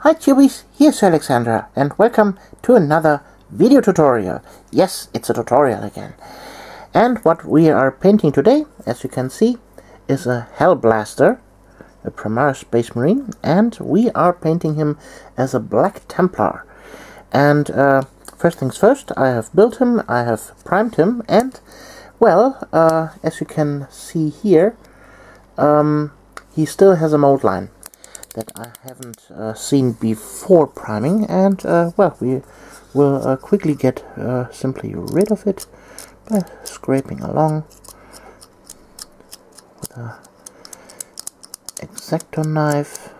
Hi Tubies, here's Alexandra and welcome to another video tutorial. Yes, it's a tutorial again. And what we are painting today, as you can see, is a Hellblaster, a Primaris Space Marine, and we are painting him as a Black Templar. And first things first, I have built him, I have primed him, and well, as you can see here, he still has a mold line that I haven't seen before priming, and well, we will quickly get simply rid of it by scraping along with a X-Acto knife.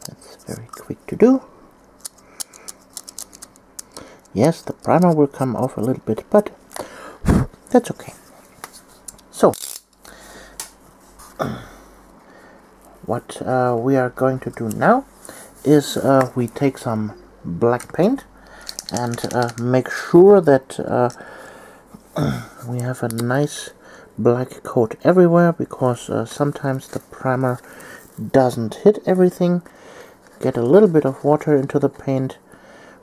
That's very quick to do. Yes, the primer will come off a little bit, but that's okay. So what we are going to do now is we take some black paint and make sure that we have a nice black coat everywhere, because sometimes the primer doesn't hit everything. Get a little bit of water into the paint.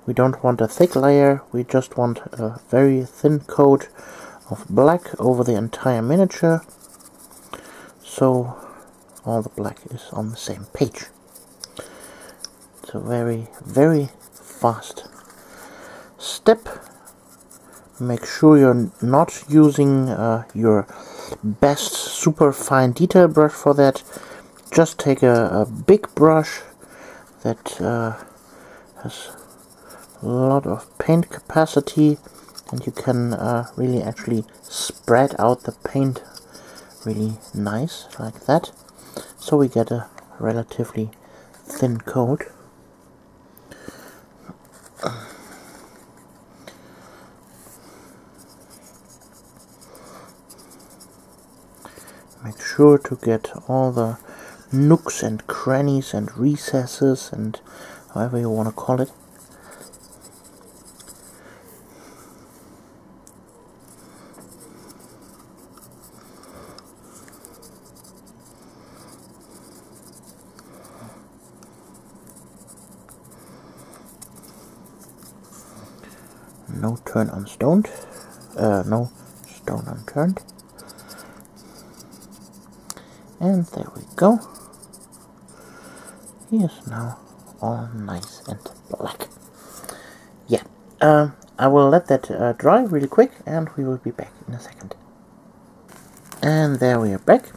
We don't want a thick layer, we just want a very thin coat of black over the entire miniature, so all the black is on the same page. It's a very, very fast step. Make sure you're not using your best super fine detail brush for that. Just take a big brush that has a lot of paint capacity, and you can really actually spread out the paint really nice like that, so we get a relatively thin coat. Make sure to get all the nooks and crannies and recesses and however you want to call it. No turn unstoned, no stone unturned. And there we go. He is now all nice and black. Yeah, I will let that dry really quick and we will be back in a second. And there we are back.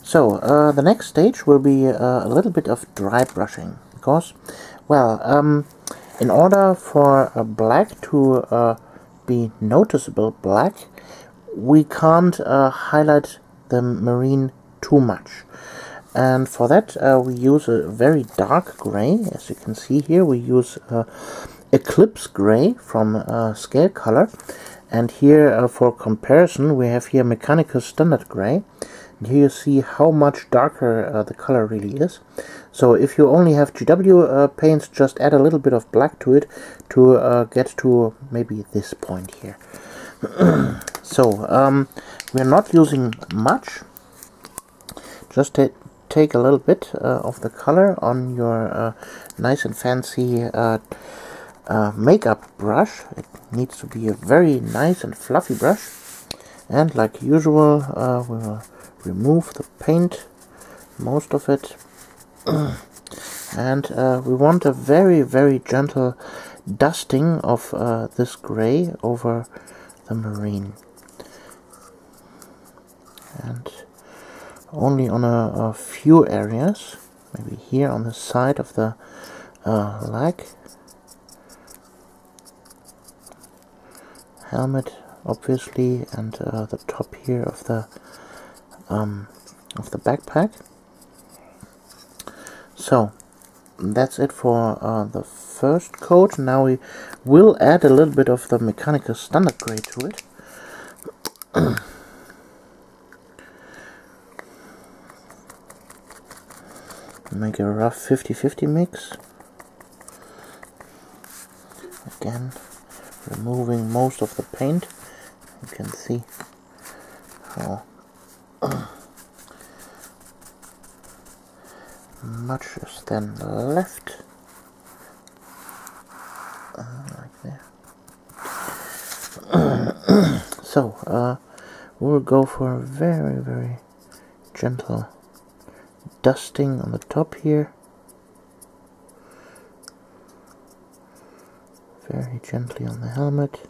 So, the next stage will be a little bit of dry brushing, because, well, in order for a black to be noticeable black, we can't highlight the marine too much. And for that we use a very dark gray. As you can see here, we use Eclipse Gray from Scale Color. And here for comparison we have here Mechanical Standard Gray. And here you see how much darker the color really is. So if you only have GW paints, just add a little bit of black to it to get to maybe this point here. So we're not using much. Just take a little bit of the color on your nice and fancy makeup brush. It needs to be a very nice and fluffy brush. And like usual, we will remove the paint, most of it. And we want a very, very gentle dusting of this gray over the marine. And only on a few areas, maybe here on the side of the leg, helmet obviously, and the top here of the backpack. So that's it for the first coat. Now we will add a little bit of the Mechanical Standard Gray to it. Make a rough 50-50 mix. Again, removing most of the paint. You can see how much as then left. Like there. So, we'll go for a very, very gentle dusting on the top here. Very gently on the helmet.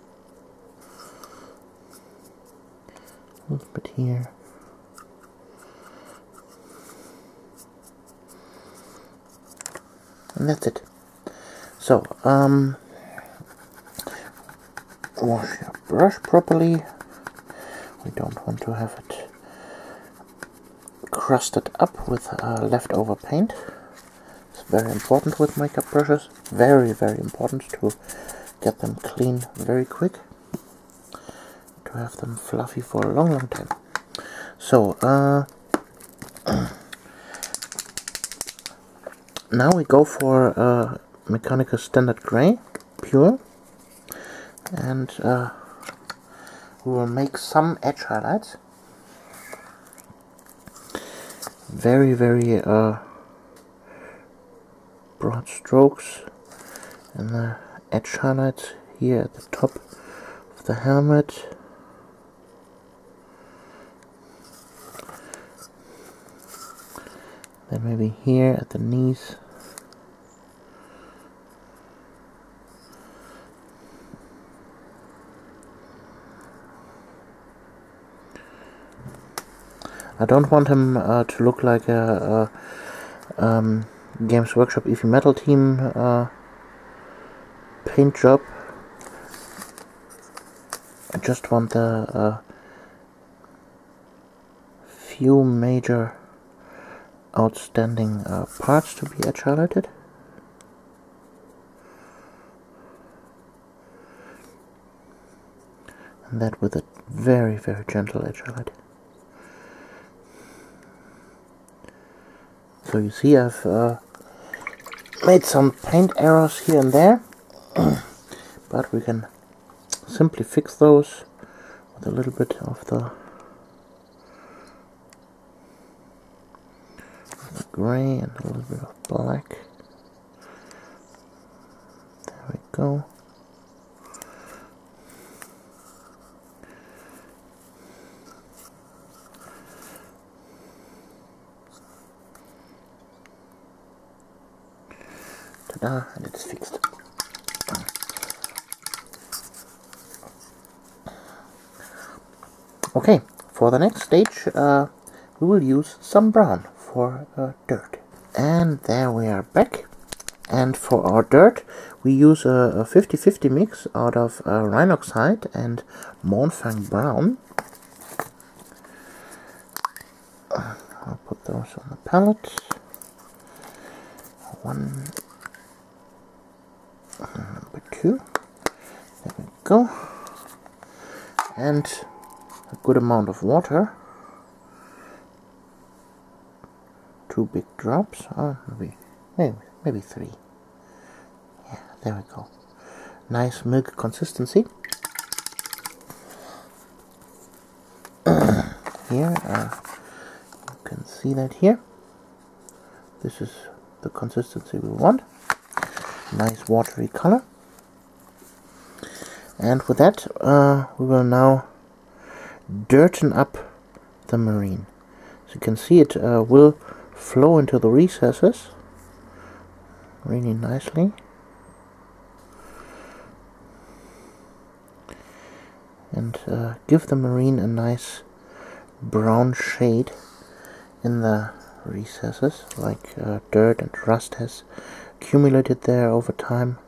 A little bit here. And that's it. So, wash your brush properly. We don't want to have it crusted up with leftover paint. It's very important with makeup brushes. Very, very important to get them clean very quick. To have them fluffy for a long, long time. So, now we go for Mechanica Standard Gray, pure, and we will make some edge highlights. Very, very broad strokes, and the edge highlights here at the top of the helmet. Then maybe here at the knees. I don't want him to look like a Games Workshop Eevee Metal Team paint job. I just want the few major outstanding parts to be edge highlighted. And that with a very, very gentle edge highlight. So you see I've made some paint errors here and there, but we can simply fix those with a little bit of the gray and a little bit of black. There we go. Ta-da, and it's fixed. Okay, for the next stage we will use some brown for dirt. And there we are back. And for our dirt we use a 50-50 mix out of Rhinoxide and Mournfang Brown. I'll put those on the palette. One, number two. There we go. And a good amount of water. 2 big drops, or maybe 3. Yeah, there we go. Nice milk consistency. Here, you can see that here. This is the consistency we want. Nice watery color. And with that, we will now dirten up the marine. As you can see, it will flow into the recesses really nicely. And give the marine a nice brown shade in the recesses, like dirt and rust has accumulated there over time.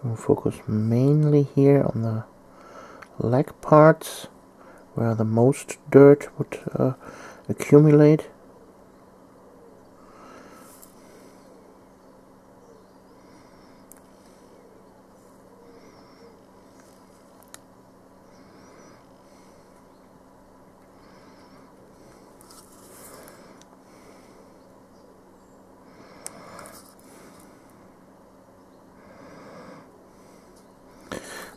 We'll focus mainly here on the leg parts where the most dirt would accumulate.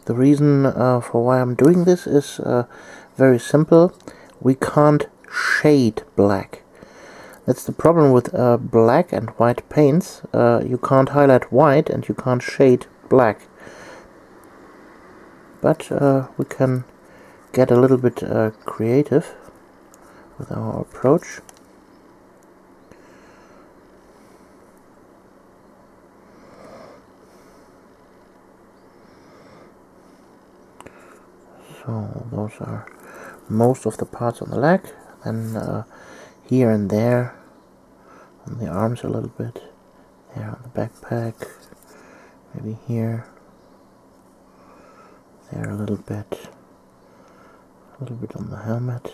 The reason for why I'm doing this is very simple. We can't shade black. That's the problem with black and white paints. You can't highlight white and you can't shade black. But we can get a little bit creative with our approach. So those are most of the parts on the leg, then here and there on the arms a little bit, there on the backpack, maybe here, there a little bit on the helmet.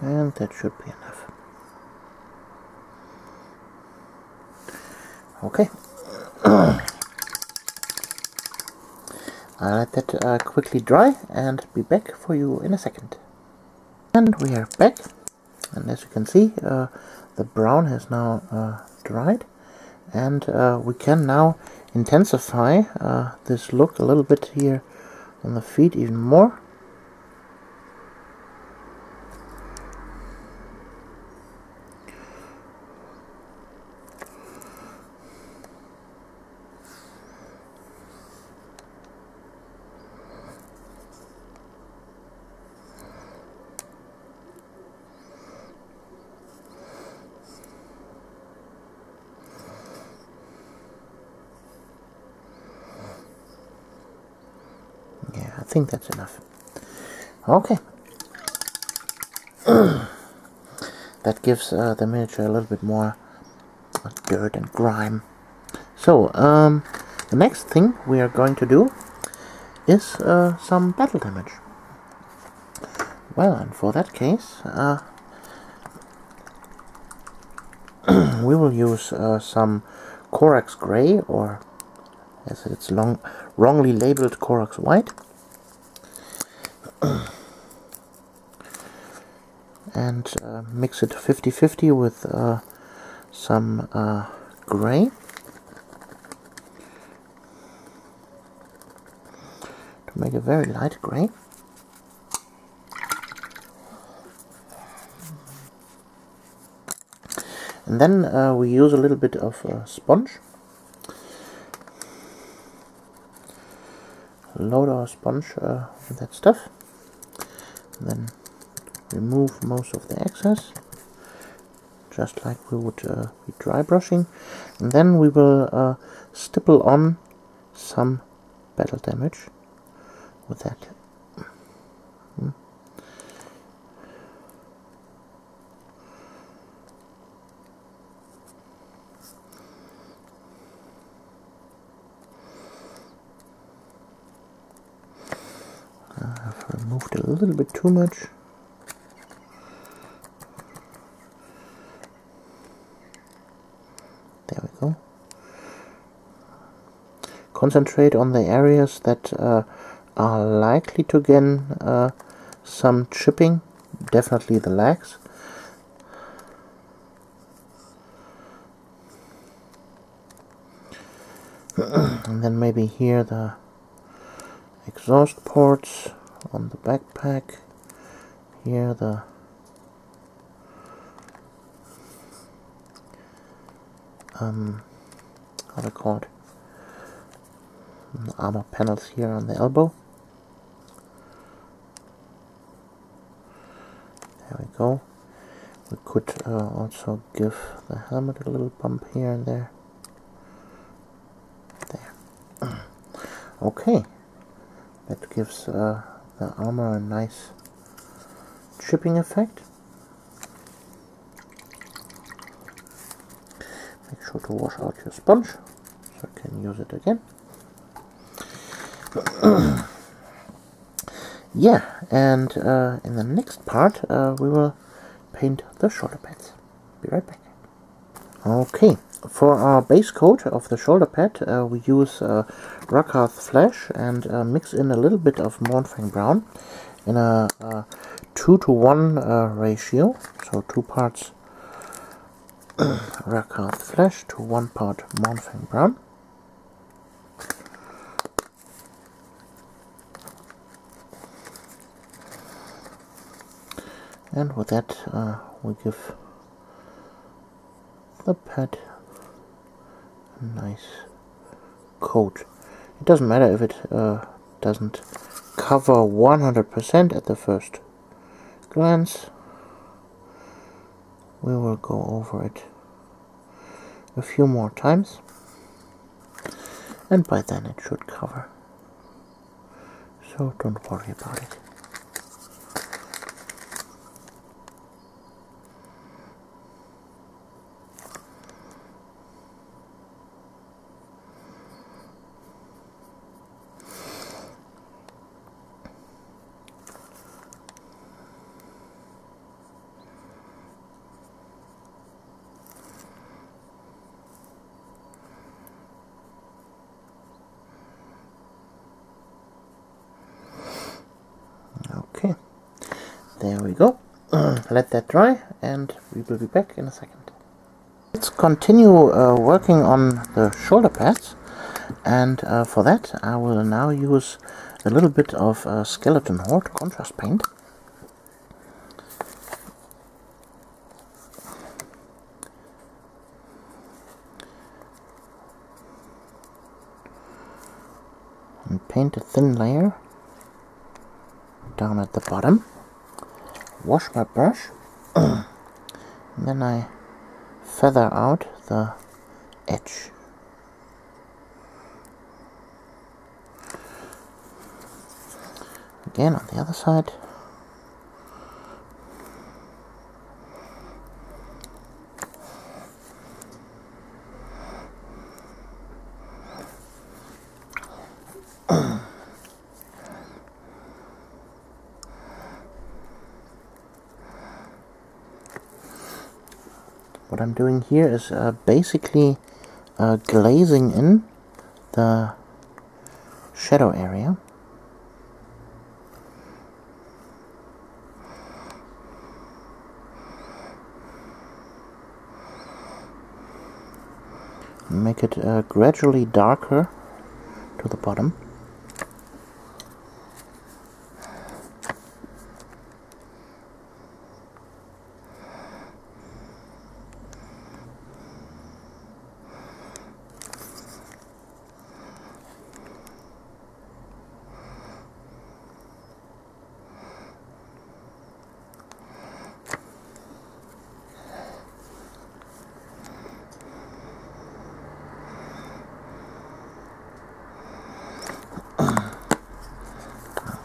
And that should be enough. Okay. I'll let that quickly dry and be back for you in a second. And we are back. And as you can see, the brown has now dried. And we can now intensify this look a little bit here on the feet even more. Yeah, I think that's enough. Okay. That gives the miniature a little bit more dirt and grime. So, the next thing we are going to do is some battle damage. Well, and for that case, we will use some Corax Grey, or as it's wrongly labeled Corax White, and mix it 50-50 with some grey to make a very light grey. And then we use a little bit of sponge. Load our sponge with that stuff. And then remove most of the excess, just like we would be dry brushing. And then we will stipple on some battle damage with that. I've removed a little bit too much. There we go. Concentrate on the areas that are likely to gain some chipping, definitely the legs. And then maybe here the exhaust ports on the backpack, here the how they call it, the armor panels here on the elbow. There we go. We could also give the helmet a little bump here and there. There. Okay. That gives the armor a nice chipping effect. Make sure to wash out your sponge so you can use it again. Yeah, and in the next part we will paint the shoulder pads. Be right back. Okay, For our base coat of the shoulder pad, we use Rockhearth Flesh and mix in a little bit of Mournfang Brown in a 2-to-1 ratio, so 2 parts Rockhearth Flesh to 1 part Mournfang Brown. And with that, we give the pad a nice coat. It doesn't matter if it doesn't cover 100% at the first glance. We will go over it a few more times, and by then it should cover. So don't worry about it. Okay, there we go. Let that dry and we will be back in a second. Let's continue working on the shoulder pads, and for that I will now use a little bit of Skeleton Horde contrast paint. And paint a thin layer down at the bottom. Wash my brush, and then I feather out the edge. Again on the other side. What I'm doing here is basically glazing in the shadow area. Make it gradually darker to the bottom.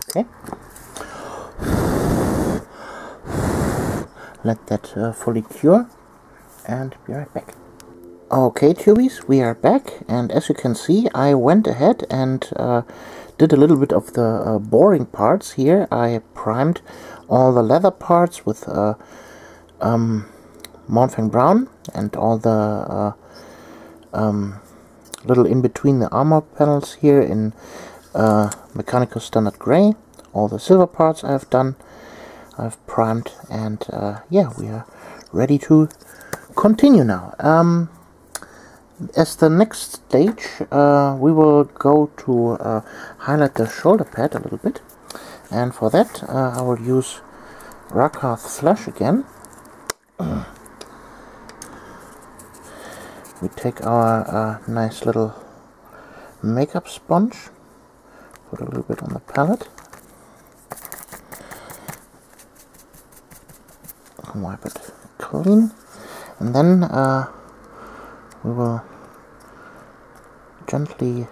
Okay. Let that fully cure and be right back. Okay, tubies, we are back, and as you can see, I went ahead and did a little bit of the boring parts here. I primed all the leather parts with Mournfang Brown, and all the little in between the armor panels here in Mechanical Standard Grey. All the silver parts I've done, I've primed, and yeah, we are ready to continue now. As the next stage, we will go to highlight the shoulder pad a little bit, and for that I will use Rockhearth Flesh again. We take our nice little makeup sponge, put a little bit on the palette, wipe it clean, and then we will gently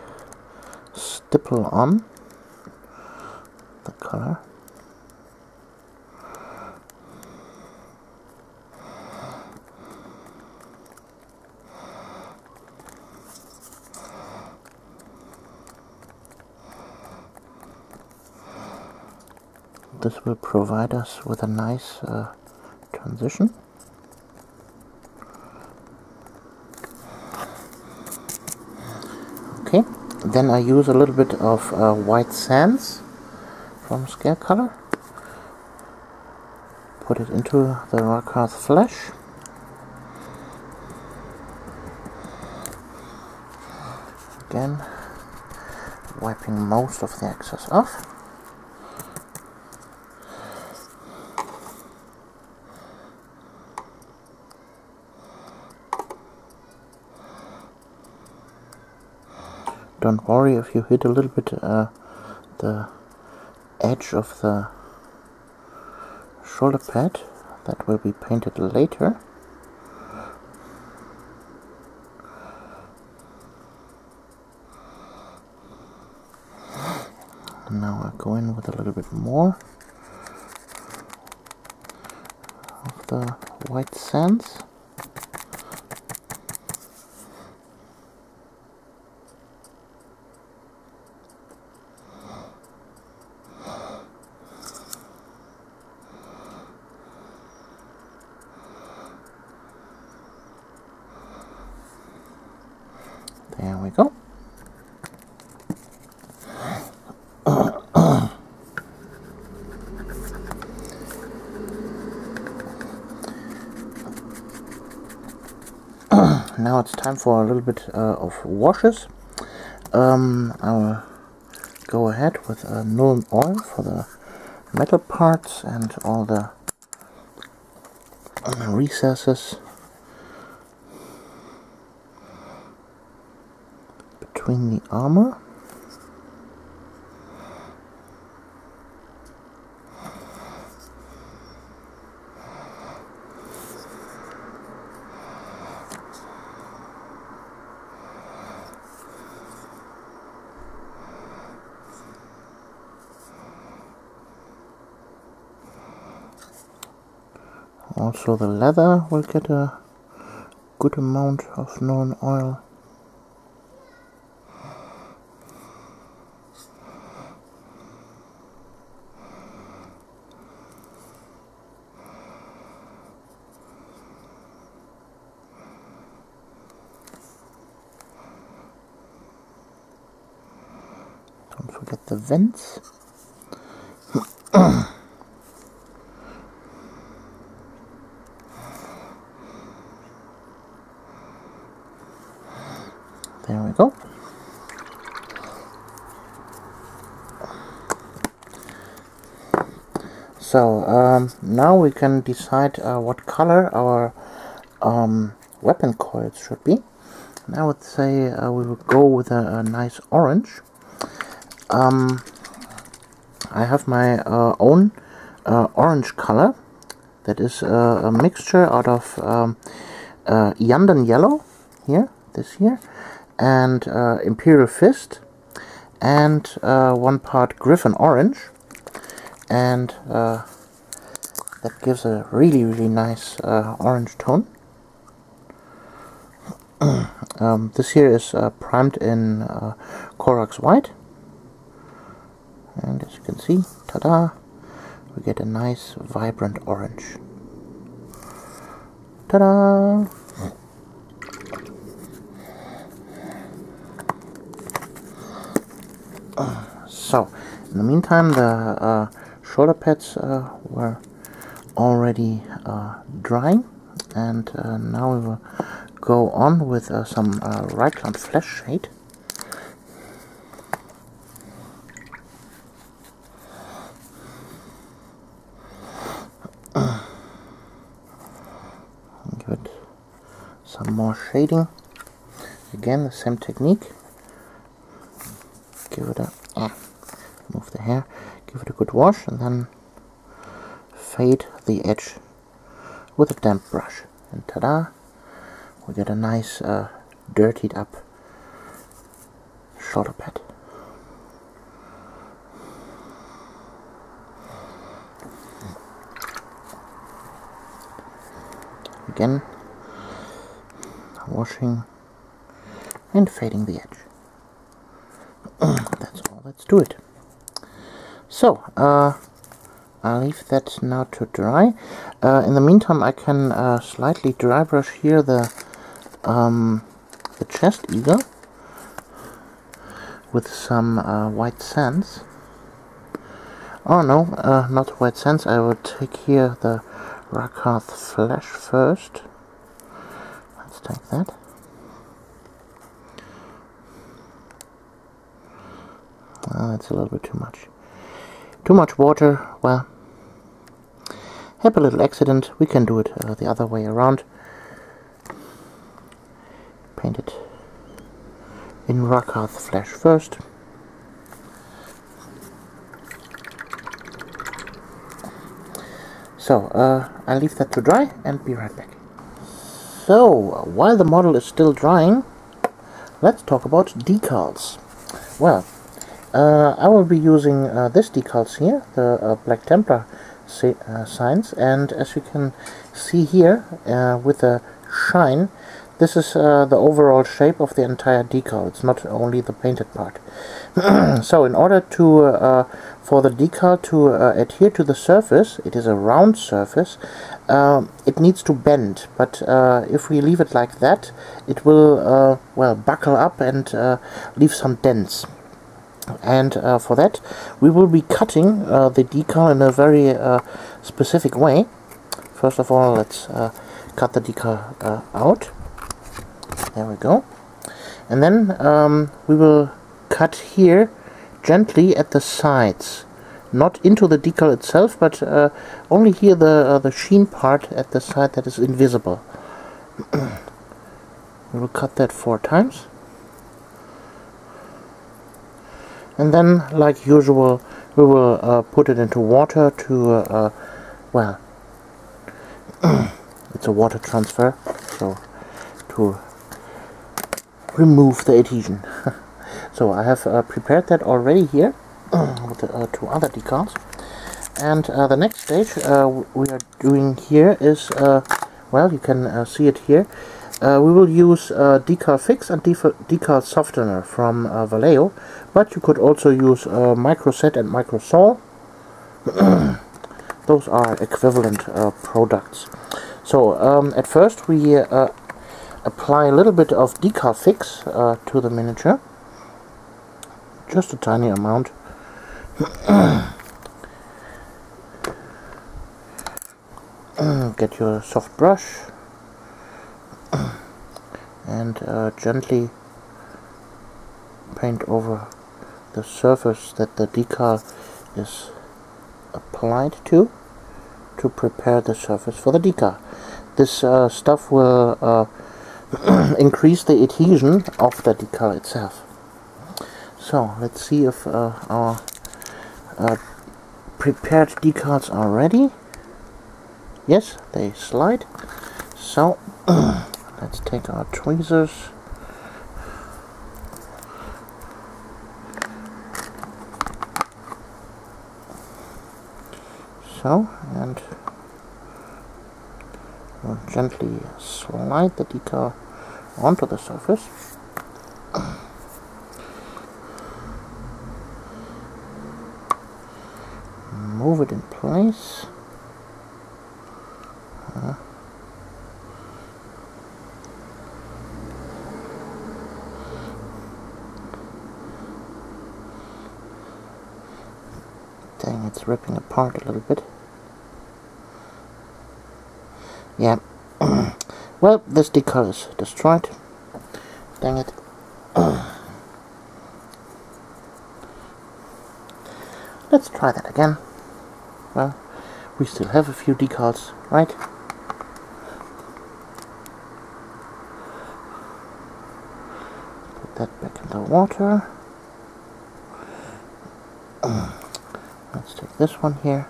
stipple on the color. This will provide us with a nice transition. Then I use a little bit of white sands from Scale Color. Put it into the Rakkar's flesh. Again, wiping most of the excess off. Don't worry if you hit a little bit the edge of the shoulder pad. That will be painted later. Now I go in with a little bit more of the white sands. There we go. Now it's time for a little bit of washes. I will go ahead with Nuln Oil for the metal parts and all the recesses between the armor. Also the leather will get a good amount of Nuln Oil. Don't forget the vents. There we go. So now we can decide what color our weapon coils should be. And I would say we will go with a nice orange. I have my own orange color. That is a mixture out of Yandan yellow, this here, and Imperial Fist, and 1 part Griffin orange, and that gives a really nice orange tone. This here is primed in Korax white, and as you can see, ta-da, we get a nice vibrant orange. Ta-da! So, in the meantime, the shoulder pads were already drying, and now we will go on with some Reikland flesh shade. Give it some more shading. Again, the same technique. Give it a move the hair, give it a good wash, and then fade the edge with a damp brush, and ta-da, we get a nice dirtied up shoulder pad. Again, washing and fading the edge. That's all, let's do it. So, I'll leave that now to dry. In the meantime, I can slightly dry brush here the chest eagle with some white sands. Oh no, not white sands. I will take here the Rakarth flesh first. Let's take that. That's a little bit too much. Too much water. Well, have a little accident. We can do it the other way around. Paint it in Rakarth flesh first. So, I'll leave that to dry and be right back. So, while the model is still drying, let's talk about decals. Well, I will be using this decals here, the Black Templar signs, and as you can see here, with the shine, this is the overall shape of the entire decal. It's not only the painted part. So in order to for the decal to adhere to the surface, it is a round surface, it needs to bend, but if we leave it like that, it will well, buckle up and leave some dents. And for that we will be cutting the decal in a very specific way. First of all, let's cut the decal out. There we go. And then we will cut here gently at the sides, not into the decal itself, but only here the sheen part at the side that is invisible. We will cut that 4 times. And then, like usual, we will put it into water to, well, it's a water transfer, so to remove the adhesion. So I have prepared that already here with the 2 other decals. And the next stage we are doing here is, well, you can see it here. We will use decal fix and decal softener from Vallejo, but you could also use microset and microsol. Those are equivalent products. So at first we apply a little bit of decal fix to the miniature, just a tiny amount. Get your soft brush and gently paint over the surface that the decal is applied to prepare the surface for the decal. This stuff will increase the adhesion of the decal itself. So let's see if our prepared decals are ready. Yes, they slide. So let's take our tweezers and we'll gently slide the decal onto the surface. Move it in place. Dang, it's ripping apart a little bit. Yeah. Well, this decal is destroyed. Dang it. Let's try that again. Well, we still have a few decals, right? Put that back in the water. Let's take this one here.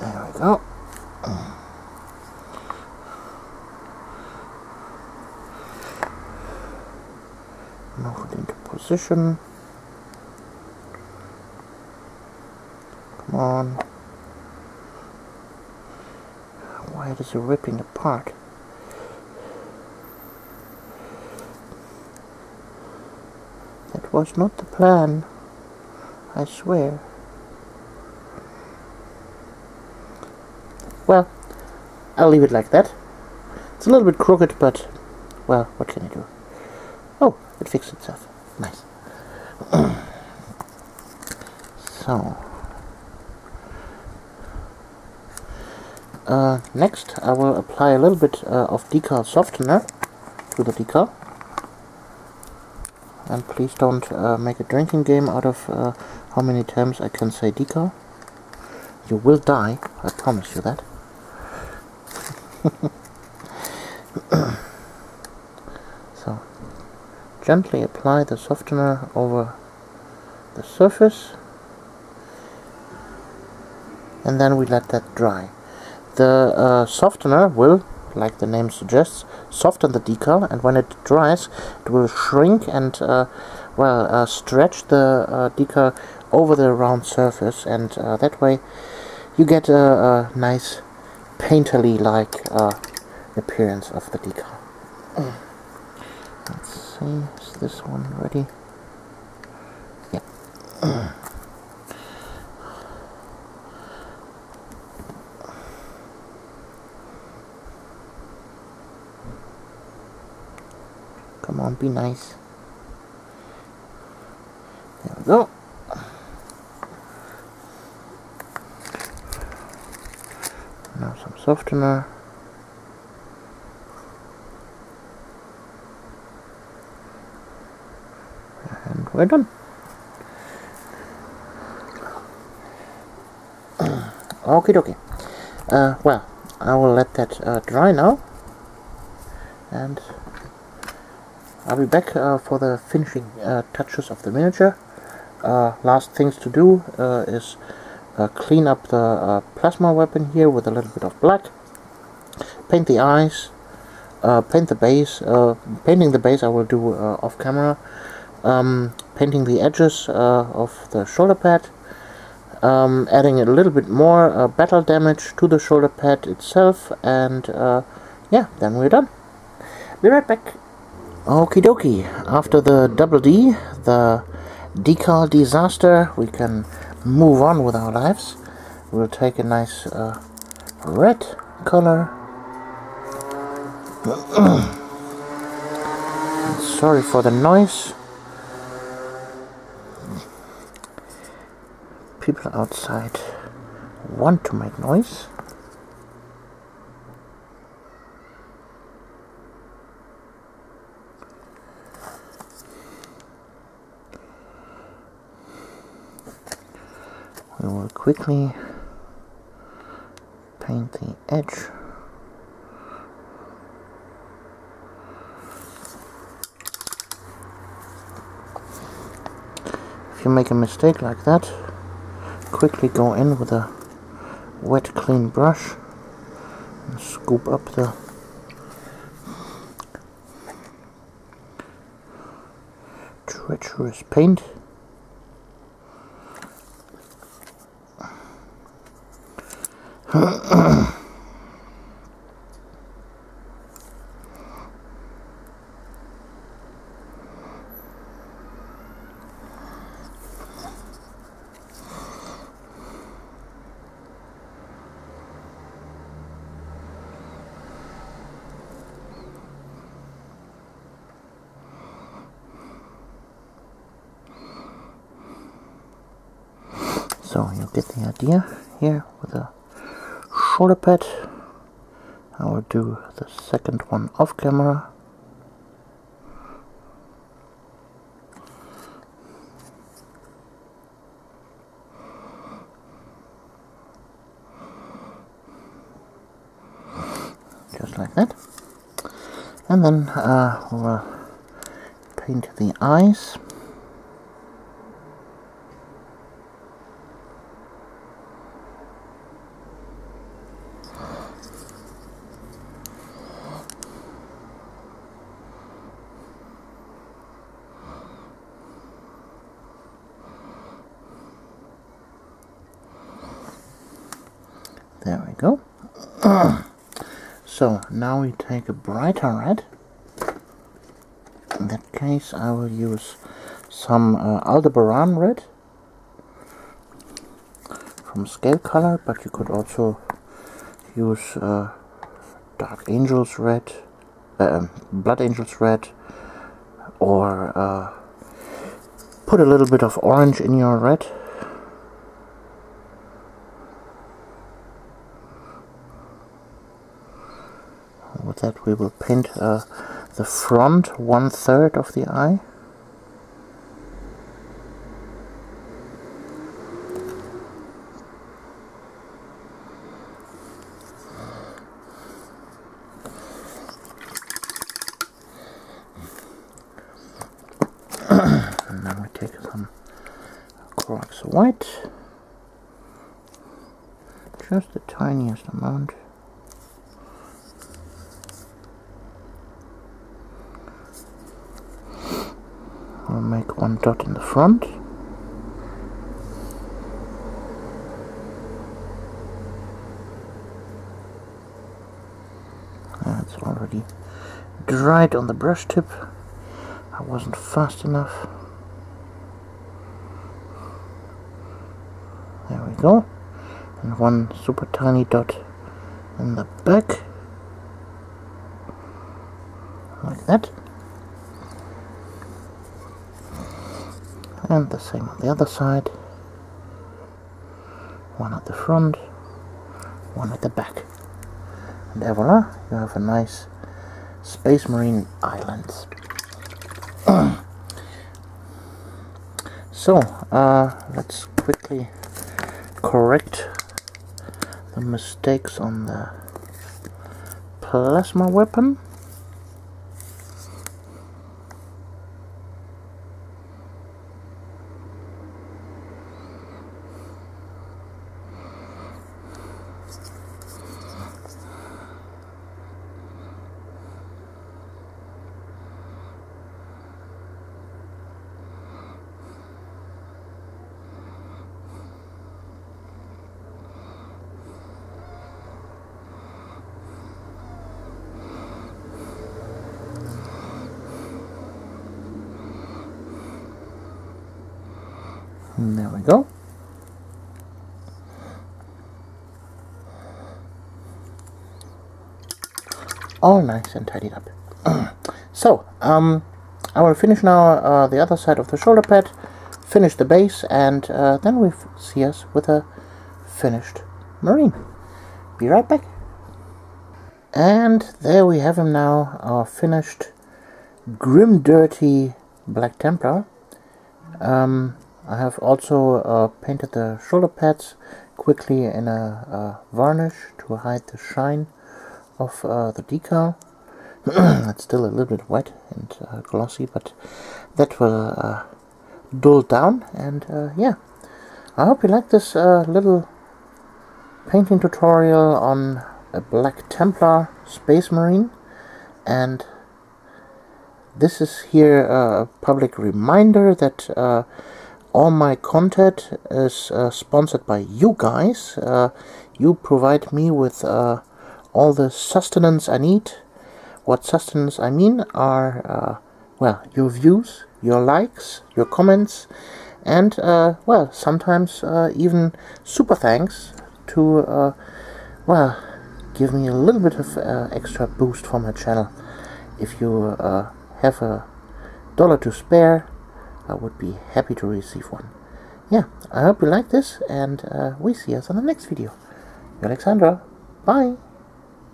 There we go. Move it into position. Come on. Why is it ripping apart? That was not the plan, I swear. Well, I'll leave it like that. It's a little bit crooked, but, well, what can you do? Oh, it fixed itself. Nice. So, next I will apply a little bit of decal softener to the decal. And please don't make a drinking game out of how many times I can say decal. You will die, I promise you that. So, gently apply the softener over the surface, and then we let that dry. The softener will, like the name suggests, soften the decal, and when it dries it will shrink and stretch the decal over the round surface, and that way you get a nice painterly like appearance of the decal. Let's see, is this one ready? Yep. Come on, be nice. There we go. Now some softener. And we're done. Okie dokie. Well, I will let that dry now. And I'll be back for the finishing touches of the miniature. Last things to do is clean up the plasma weapon here with a little bit of black. Paint the eyes. Paint the base. Painting the base I will do off camera. Painting the edges of the shoulder pad. Adding a little bit more battle damage to the shoulder pad itself. And yeah, then we're done. Be right back. Okie dokie, after the double D, the decal disaster, we can move on with our lives. We'll take a nice red color. Sorry for the noise. People outside want to make noise. We will quickly paint the edge. If you make a mistake like that, quickly go in with a wet, clean brush and scoop up the treacherous paint. So you get the idea here with a shoulder pad. I will do the second one off camera. Just like that. And then we'll paint the eyes. There we go. So now we take a brighter red. In that case I will use some Aldebaran red from Scale Color, but you could also use Dark Angels red, Blood Angels red, or put a little bit of orange in your red. With that we will paint the front 1/3 of the eye. And then we take some Clorox white, just the tiniest amount. We'll make one dot in the front. It's already dried on the brush tip. I wasn't fast enough. There we go. And one super tiny dot in the back. Like that. And the same on the other side. One at the front, one at the back. And voila, you have a nice Space Marine island. So, let's quickly correct the mistakes on the plasma weapon. And there we go. All nice and tidied up. So, I will finish now the other side of the shoulder pad, finish the base, and then we see us with a finished Marine. Be right back. And there we have him now, our finished grim dirty Black Templar. I have also painted the shoulder pads quickly in a varnish to hide the shine of the decal. It's still a little bit wet and glossy, but that will dull down. And yeah, I hope you like this little painting tutorial on a Black Templar Space Marine. And this is here a public reminder that all my content is sponsored by you guys. You provide me with all the sustenance I need. What sustenance I mean are, well, your views, your likes, your comments, and, well, sometimes even super thanks to, well, give me a little bit of extra boost for my channel. If you have $1 to spare, I would be happy to receive one. Yeah, I hope you like this, and we see us on the next video. Alexandra, bye!